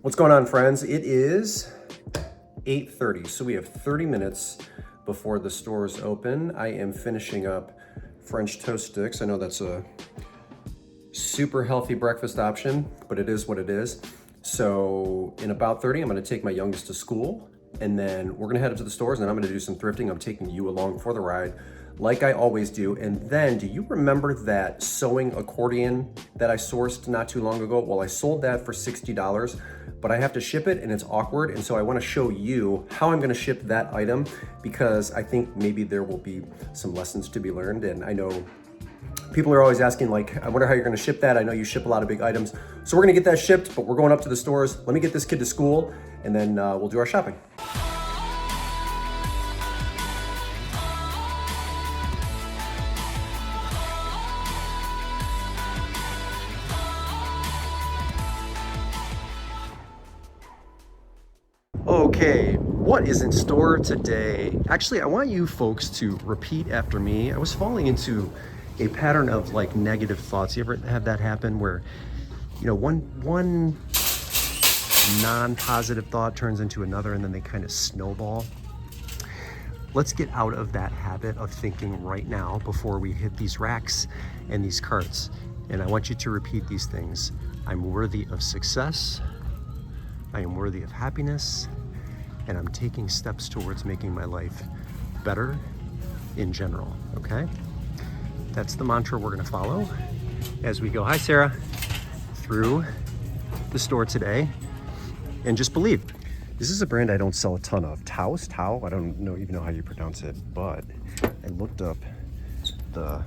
What's going on, friends? It is 8:30, so we have 30 minutes before the stores open. I am finishing up French toast sticks. I know that's a super healthy breakfast option, but it is what it is. So in about 30, I'm gonna take my youngest to school, and then we're gonna head up to the stores, and then I'm gonna do some thrifting. I'm taking you along for the ride, like I always do. And then, do you remember that sewing accordion that I sourced not too long ago? Well, I sold that for $60, but I have to ship it and it's awkward. And so I wanna show you how I'm gonna ship that item, because I think maybe there will be some lessons to be learned. And I know people are always asking, like, I wonder how you're gonna ship that. I know you ship a lot of big items. So we're gonna get that shipped, but we're going up to the stores. Let me get this kid to school, and then we'll do our shopping. Okay, what is in store today? Actually, I want you folks to repeat after me. I was falling into a pattern of like negative thoughts. You ever have that happen where, you know, one non-positive thought turns into another and then they kind of snowball? Let's get out of that habit of thinking right now before we hit these racks and these carts. And I want you to repeat these things. I'm worthy of success. I am worthy of happiness. And I'm taking steps towards making my life better in general, okay? That's the mantra we're gonna follow as we go, hi Sarah, through the store today. And just believe. This is a brand I don't sell a ton of. Tao, I don't even know how you pronounce it, but I looked up the,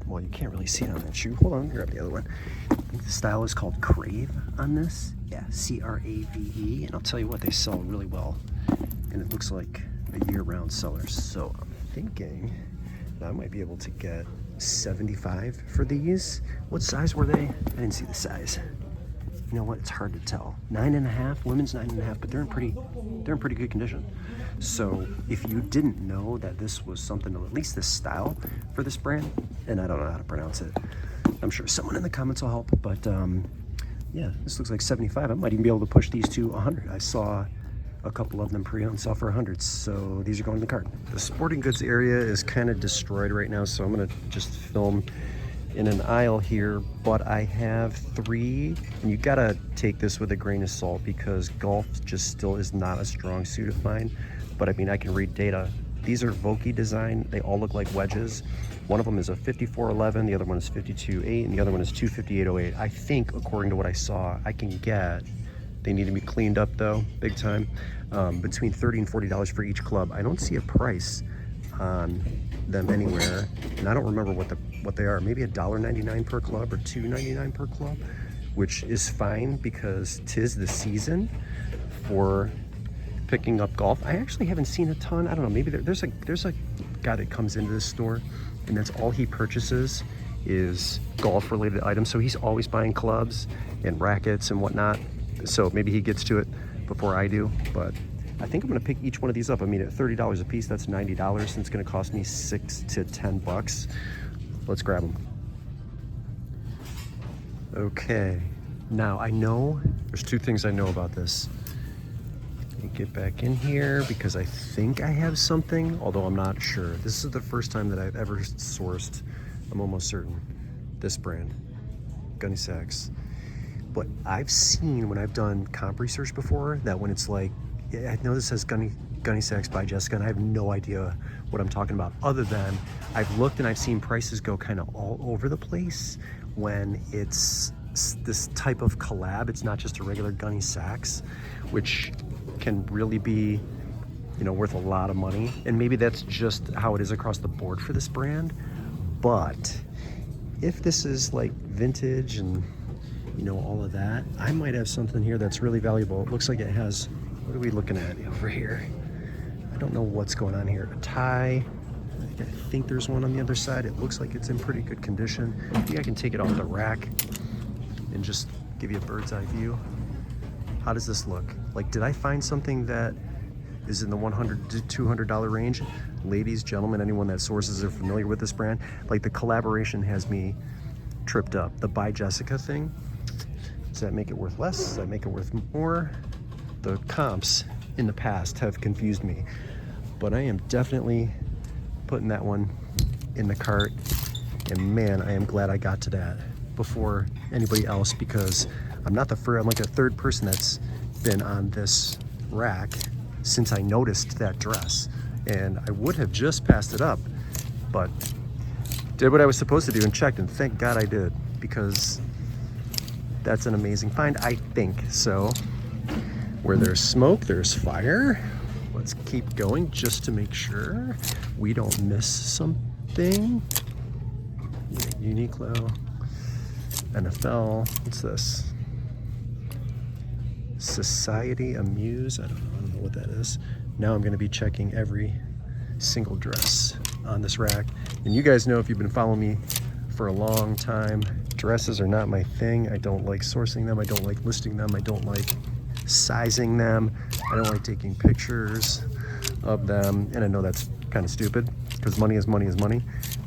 well, you can't really see it on that shoe. Hold on, grab the other one. I think the style is called Crave on this. Yeah, C-R-A-V-E, and I'll tell you what, they sell really well. And it looks like a year-round seller. So I'm thinking that I might be able to get 75 for these. What size were they? I didn't see the size. You know what? It's hard to tell. 9.5, women's 9.5, but they're in pretty good condition. So if you didn't know that this was something, at least this style for this brand, and I don't know how to pronounce it, I'm sure someone in the comments will help. But yeah, this looks like 75. I might even be able to push these to 100. I saw a couple of them pre-owned sell for 100, so these are going in the cart. The sporting goods area is kind of destroyed right now, so I'm gonna just film in an aisle here, but I have 3, and you gotta take this with a grain of salt because golf just still is not a strong suit of mine. But I mean, I can read data. These are Vokey design. They all look like wedges. One of them is a 54.11, the other one is 52.8, and the other one is 258.08. I think, according to what I saw, I can get, they need to be cleaned up though, big time, between $30 and $40 for each club. I don't see a price on them anywhere, and I don't remember what they are. Maybe $1.99 per club or $2.99 per club, which is fine because 'tis the season for picking up golf. I actually haven't seen a ton. I don't know, maybe there's a guy that comes into this store and that's all he purchases is golf related items. So he's always buying clubs and rackets and whatnot. So maybe he gets to it before I do, but I think I'm gonna pick each one of these up. I mean, at $30 a piece, that's $90, and it's gonna cost me $6 to $10. Let's grab them. Okay, now I know, there's 2 things I know about this. Let me get back in here because I think I have something, although I'm not sure. This is the first time that I've ever sourced, I'm almost certain, this brand, Gunny Sacks. But I've seen when I've done comp research before that when it's like, I know this says Gunny Sacks by Jessica, and I have no idea what I'm talking about, other than I've looked and I've seen prices go kind of all over the place when it's this type of collab. It's not just a regular Gunny Sacks, which can really be, you know, worth a lot of money. And maybe that's just how it is across the board for this brand. But if this is like vintage and, you know, all of that, I might have something here that's really valuable. It looks like it has, what are we looking at over here? I don't know what's going on here. A tie. I think there's one on the other side. It looks like it's in pretty good condition. Maybe I can take it off the rack and just give you a bird's eye view. How does this look? Like, did I find something that is in the $100 to $200 range? Ladies, gentlemen, anyone that sources are familiar with this brand, like the collaboration has me tripped up. The By Jessica thing, Does that make it worth less? Does that make it worth more? The comps in the past have confused me, but I am definitely putting that one in the cart. And man, I am glad I got to that before anybody else, because I'm not the first, I'm like a third person that's been on this rack since I noticed that dress. And I would have just passed it up, but did what I was supposed to do and checked, and thank God I did, because that's an amazing find, I think. So where there's smoke, there's fire. Let's keep going just to make sure we don't miss something. Uniqlo, NFL, what's this? Society Amuse, I don't know what that is. Now I'm gonna be checking every single dress on this rack. And you guys know, if you've been following me for a long time, dresses are not my thing. I don't like sourcing them. I don't like listing them. I don't like sizing them. I don't like taking pictures of them. And I know that's kind of stupid, because money is money is money,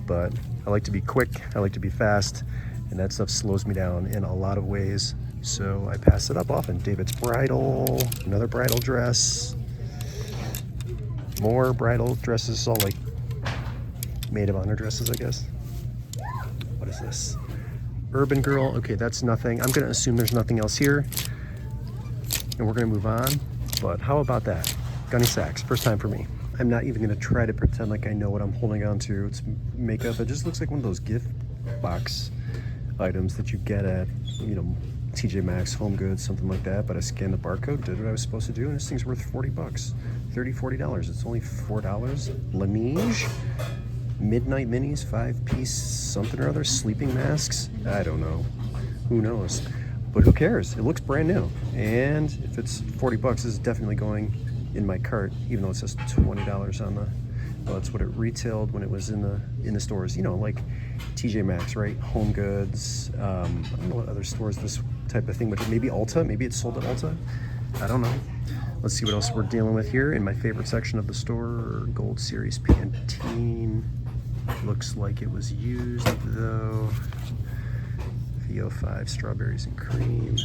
but I like to be quick, I like to be fast, and that stuff slows me down in a lot of ways. So I pass it up often. David's bridal, another bridal dress, more bridal dresses, all like maid of honor dresses, I guess. What is this? Urban Girl, okay, that's nothing. I'm gonna assume there's nothing else here, and we're gonna move on. But how about that? Gunny Sacks, first time for me. I'm not even gonna try to pretend like I know what I'm holding on to. It's makeup. It just looks like one of those gift box items that you get at, you know, TJ Maxx, Home Goods, something like that. But I scanned the barcode, did what I was supposed to do, and this thing's worth 40 bucks. $30-40. It's only $4. Laneige, Midnight Minis, 5-piece something or other, sleeping masks. I don't know. Who knows? But who cares? It looks brand new. And if it's 40 bucks, this is definitely going in my cart, even though it says $20 on the, well, that's what it retailed when it was in the stores, you know, like TJ Maxx, right? Home Goods, I don't know what other stores this type of thing, but maybe Ulta, maybe it's sold at Ulta, I don't know. Let's see what else we're dealing with here in my favorite section of the store. Gold Series Pantene, looks like it was used though. VO5 Strawberries and Cream.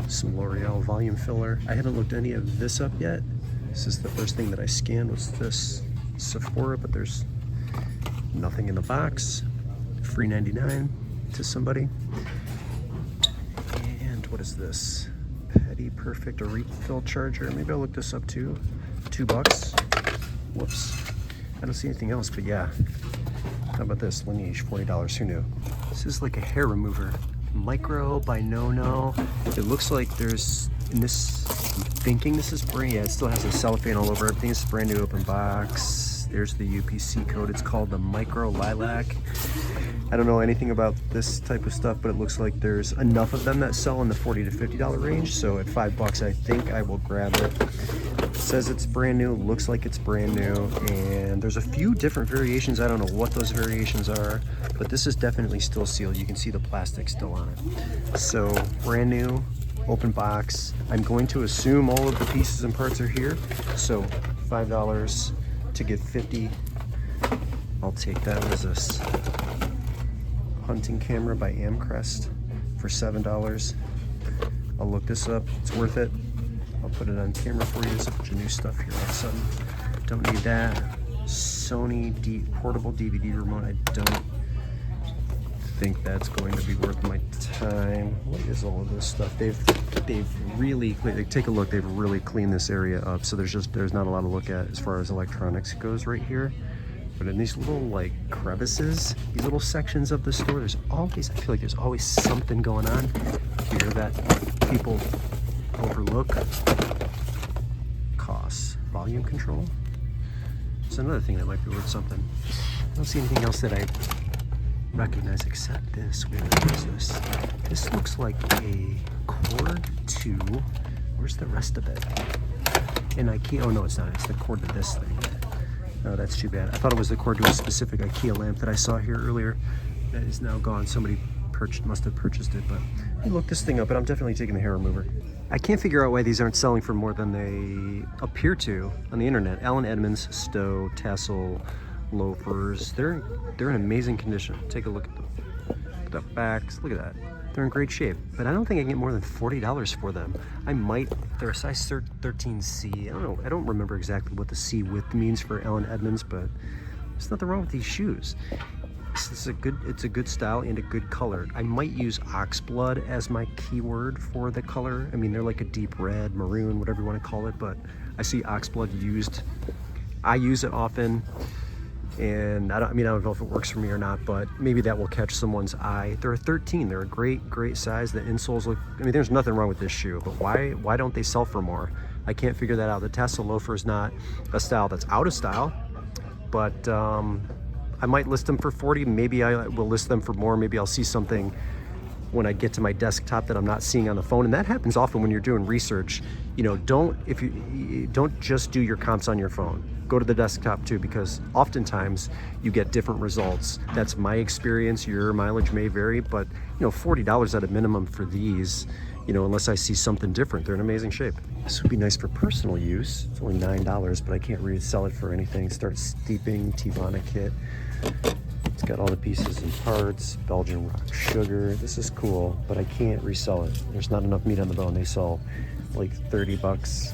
Some L'Oreal volume filler. I haven't looked any of this up yet. This is the first thing that I scanned, was this Sephora, but there's nothing in the box. Free 99 to somebody. And what is this? Petty Perfect, a refill charger. Maybe I'll look this up too. $2. Whoops. I don't see anything else, but yeah. How about this? Laneige, $40. Who knew? This is like a hair remover. Micro by No. It looks like there's, in this, I'm thinking this is brand, yeah, it still has a cellophane all over everything. It's a brand new open box. There's the UPC code. It's called the Micro Lilac. I don't know anything about this type of stuff, but it looks like there's enough of them that sell in the $40 to $50 range. So at $5, I think I will grab it. It says it's brand new, looks like it's brand new, and there's a few different variations. I don't know what those variations are, but this is definitely still sealed. You can see the plastic still on it. So brand new, open box. I'm going to assume all of the pieces and parts are here. So $5 to get 50. I'll take that. What is this? Hunting camera by Amcrest for $7. I'll look this up. It's worth it. I'll put it on camera for you. There's a bunch of new stuff here all of a sudden. Don't need that. Sony portable DVD remote. I don't think that's going to be worth my time. What is all of this stuff? They've really, take a look. They've really cleaned this area up. So there's not a lot to look at as far as electronics goes right here. But in these little like crevices, these little sections of the store, there's always, I feel like there's always something going on here that people overlook. Costs, volume control. It's another thing that might be worth something. I don't see anything else that I recognize except this. Where is this? This looks like a cord to, where's the rest of it? An IKEA, oh no it's not, it's the cord to this thing. No, that's too bad. I thought it was the cord to a specific IKEA lamp that I saw here earlier. That is now gone. Somebody must have purchased it, but I looked this thing up, but I'm definitely taking the hair remover. I can't figure out why these aren't selling for more than they appear to on the internet. Allen Edmonds, Stowe, Tassel, loafers. They're in amazing condition. Take a look at the backs. Look at that. They're in great shape, but I don't think I can get more than $40 for them. I might, they're a size 13C. I don't know, I don't remember exactly what the C width means for Allen Edmonds, but there's nothing wrong with these shoes. It's a good style and a good color. I might use oxblood as my keyword for the color. I mean, they're like a deep red, maroon, whatever you want to call it, but I see oxblood used. I use it often, and I don't know if it works for me or not, but maybe that will catch someone's eye. They're a 13. They're a great size. The insoles look, I mean, there's nothing wrong with this shoe, but why don't they sell for more? I can't figure that out. The Tesla loafer is not a style that's out of style, but I might list them for 40. Maybe I will list them for more. Maybe I'll see something when I get to my desktop that I'm not seeing on the phone, and that happens often when you're doing research. You know, don't just do your comps on your phone. Go to the desktop too, because oftentimes you get different results. That's my experience. Your mileage may vary, but you know, $40 at a minimum for these, you know, unless I see something different. They're in amazing shape. This would be nice for personal use. It's only $9, but I can't really sell it for anything. Start steeping, Tivana kit. It's got all the pieces and parts, Belgian rock sugar. This is cool, but I can't resell it. There's not enough meat on the bone. They sell like 30 bucks,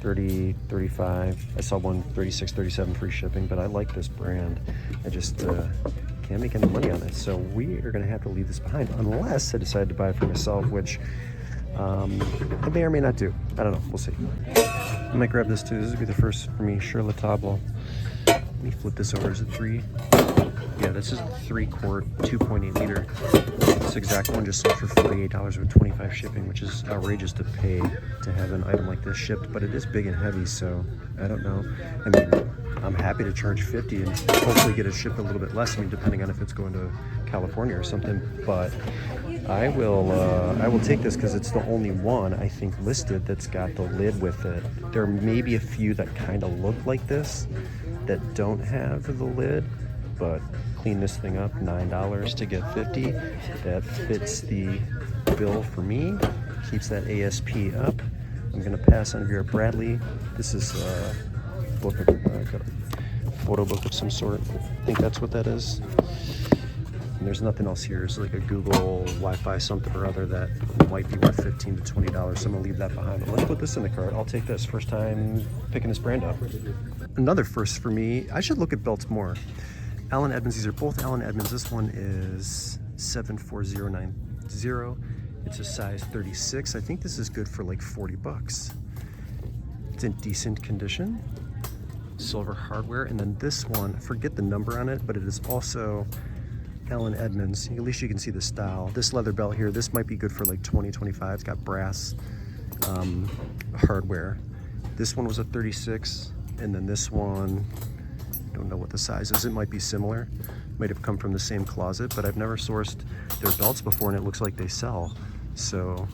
30, 35. I saw one 36, 37 free shipping, but I like this brand. I just can't make any money on it. So we are gonna have to leave this behind unless I decide to buy it for myself, which I may or may not do. I don't know, we'll see. I might grab this too. This would be the first for me, Shirley Table. Let me flip this over. Is it 3? Yeah, this is a 3-quart, 2.8 liter. This exact one just sold for $48 with 25 shipping, which is outrageous to pay to have an item like this shipped, but it is big and heavy, so I don't know. I mean, I'm happy to charge 50 and hopefully get it shipped a little bit less, I mean, depending on if it's going to California or something, but I will take this because it's the only one I think listed that's got the lid with it. There may be a few that kind of look like this that don't have the lid, but clean this thing up, $9 to get 50. That fits the bill for me, keeps that ASP up. I'm gonna pass on here at Bradley. This is a book of, a photo book of some sort. I think that's what that is. And there's nothing else here. It's like a Google Wi-Fi something or other that might be worth $15 to $20. So I'm gonna leave that behind. But let's put this in the cart. I'll take this. First time picking this brand up. Another first for me, I should look at belts more. Allen Edmonds, these are both Allen Edmonds. This one is 74090. It's a size 36. I think this is good for like 40 bucks. It's in decent condition. Silver hardware. And then this one, forget the number on it, but it is also Allen Edmonds. At least you can see the style. This leather belt here, this might be good for like 20, 25. It's got brass hardware. This one was a 36, and then this one, I don't know what the size is. It might be similar. Might have come from the same closet, but I've never sourced their belts before, and it looks like they sell. So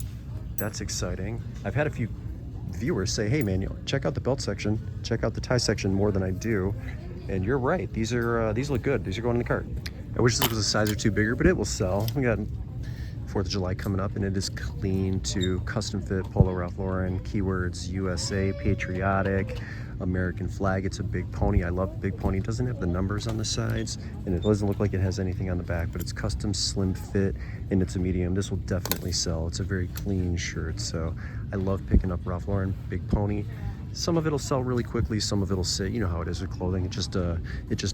that's exciting. I've had a few viewers say, hey man, check out the belt section, check out the tie section more than I do. And you're right, these look good. These are going in the cart. I wish this was a size or two bigger, but it will sell. We got 4th of July coming up, and it is clean to custom fit, Polo Ralph Lauren, keywords, USA, patriotic, American flag. It's a big pony. I love big pony. It doesn't have the numbers on the sides, and it doesn't look like it has anything on the back, but it's custom slim fit, and it's a medium. This will definitely sell. It's a very clean shirt, so I love picking up Ralph Lauren, big pony. Some of it'll sell really quickly, some of it'll sit. You know how it is with clothing. It just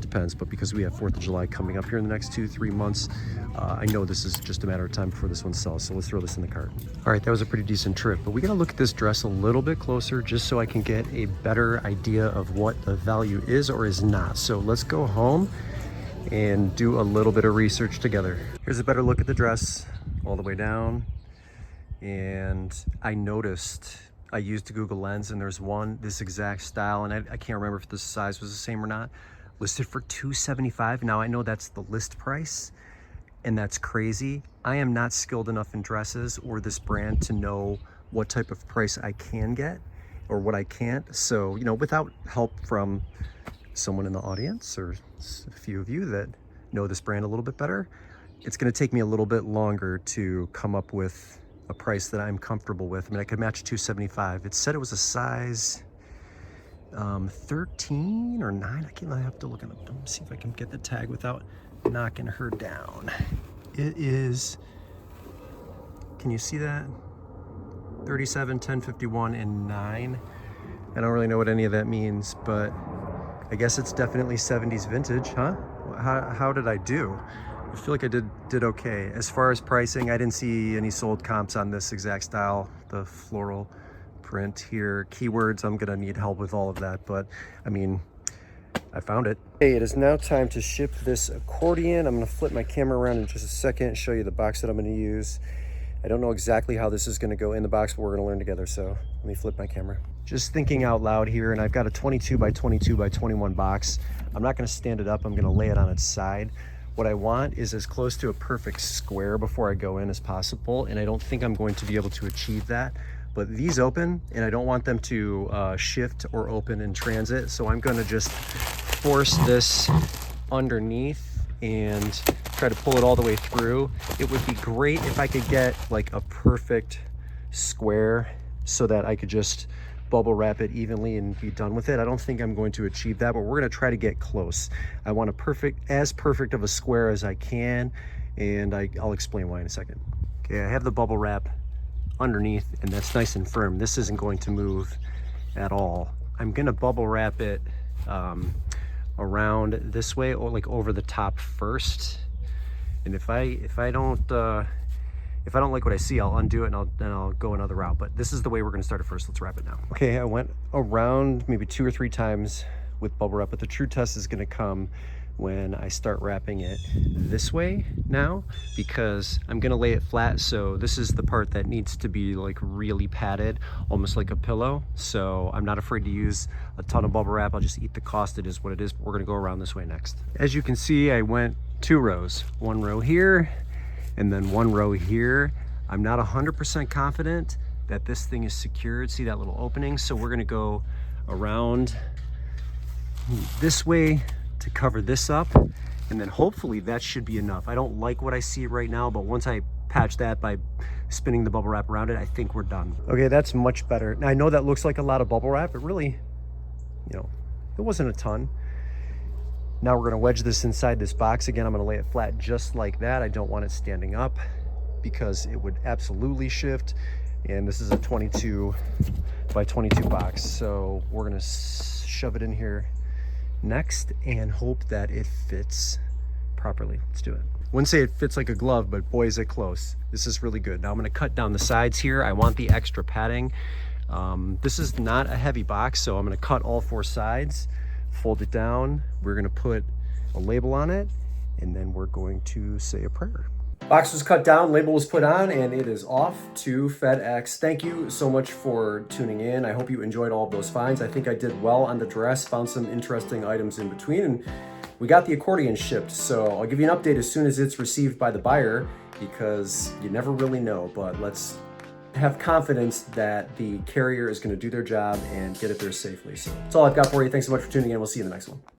depends. But because we have 4th of July coming up here in the next 2-3 months, I know this is just a matter of time before this one sells. So let's throw this in the cart. All right, that was a pretty decent trip, but we gotta look at this dress a little bit closer just so I can get a better idea of what the value is or is not. So let's go home and do a little bit of research together. Here's a better look at the dress all the way down. And I noticed, I used the Google Lens, and there's one, this exact style, and I can't remember if the size was the same or not, listed for $275. Now I know that's the list price, and that's crazy. I am not skilled enough in dresses or this brand to know what type of price I can get or what I can't. So, you know, without help from someone in the audience or a few of you that know this brand a little bit better, it's gonna take me a little bit longer to come up with a price that I'm comfortable with. I mean, I could match $275. It said it was a size 13 or 9. I have to look at it. Let me see if I can get the tag without knocking her down. It is Can you see that? 37, 10, 51, and 9. I don't really know what any of that means, but I guess it's definitely 70s vintage, huh? How did I do? I feel like I did okay. As far as pricing, I didn't see any sold comps on this exact style, the floral print here. Keywords, I'm gonna need help with all of that, but I mean, I found it. Hey, it is now time to ship this accordion. I'm gonna flip my camera around in just a second and show you the box that I'm gonna use. I don't know exactly how this is gonna go in the box, but we're gonna learn together, so let me flip my camera. Just thinking out loud here, and I've got a 22 by 22 by 21 box. I'm not gonna stand it up, I'm gonna lay it on its side. What I want is as close to a perfect square before I go in as possible, and I don't think I'm going to be able to achieve that. But these open, and I don't want them to shift or open in transit, so I'm gonna just force this underneath and try to pull it all the way through. It would be great if I could get like a perfect square so that I could just bubble wrap it evenly and be done with it. I don't think I'm going to achieve that, but we're gonna try to get close. I want as perfect of a square as I can, and I'll explain why in a second. Okay, I have the bubble wrap underneath, and that's nice and firm. This isn't going to move at all. I'm gonna bubble wrap it around this way, or like over the top first. And if I don't like what I see, I'll undo it and I'll go another route. But this is the way we're gonna start it first. Let's wrap it now. Okay, I went around maybe 2 or 3 times with bubble wrap, but the true test is gonna come when I start wrapping it this way now, because I'm gonna lay it flat. So this is the part that needs to be like really padded, almost like a pillow. So I'm not afraid to use a ton of bubble wrap. I'll just eat the cost. It is what it is. But we're gonna go around this way next. As you can see, I went 2 rows, 1 row here and then 1 row here. I'm not 100% confident that this thing is secured. See that little opening? So we're gonna go around this way to cover this up, and then hopefully that should be enough. I don't like what I see right now, but once I patch that by spinning the bubble wrap around it, I think we're done. Okay, that's much better. Now I know that looks like a lot of bubble wrap, but really, you know, it wasn't a ton. Now we're gonna wedge this inside this box. Again, I'm gonna lay it flat just like that. I don't want it standing up because it would absolutely shift. And this is a 22 by 22 box. So we're gonna shove it in here next and hope that it fits properly. Let's do it. Wouldn't say it fits like a glove, but boy is it close. This is really good. Now I'm gonna cut down the sides here. I want the extra padding. This is not a heavy box, so I'm gonna cut all 4 sides, fold it down. We're gonna put a label on it, and then we're going to say a prayer. Box was cut down, label was put on, and it is off to FedEx. Thank you so much for tuning in. I hope you enjoyed all of those finds. I think I did well on the dress, found some interesting items in between, and we got the accordion shipped. So I'll give you an update as soon as it's received by the buyer, because you never really know, but let's have confidence that the carrier is gonna do their job and get it there safely. So that's all I've got for you. Thanks so much for tuning in. We'll see you in the next one.